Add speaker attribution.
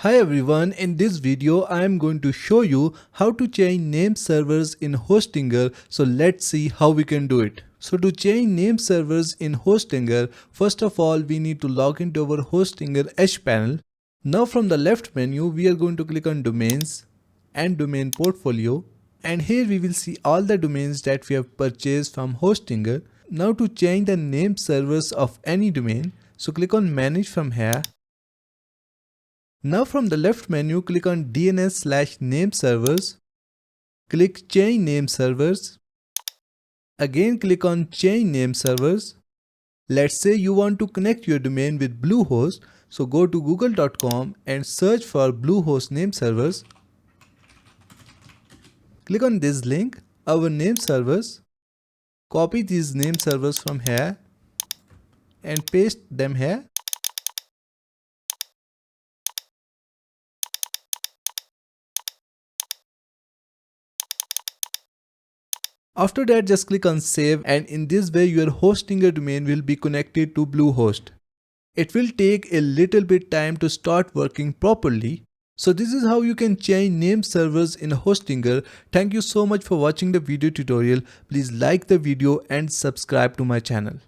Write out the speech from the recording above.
Speaker 1: Hi everyone, in this video I am going to show you how to change name servers in Hostinger. So let's see how we can do it. So to change name servers in Hostinger, first of all we need to log into our Hostinger hPanel. Now from the left menu we are going to click on domains and domain portfolio, and here we will see all the domains that we have purchased from Hostinger. Now to change the name servers of any domain, so click on manage from here. Now from the left menu, click on DNS/Nameservers. Click Change Name Servers. Again click on Change Name Servers. Let's say you want to connect your domain with Bluehost. So go to google.com and search for Bluehost name servers. Click on this link, our name servers. Copy these name servers from here and paste them here. After that, just click on save, and in this way your Hostinger domain will be connected to Bluehost. It will take a little bit time to start working properly. So this is how you can change name servers in Hostinger. Thank you so much for watching the video tutorial. Please like the video and subscribe to my channel.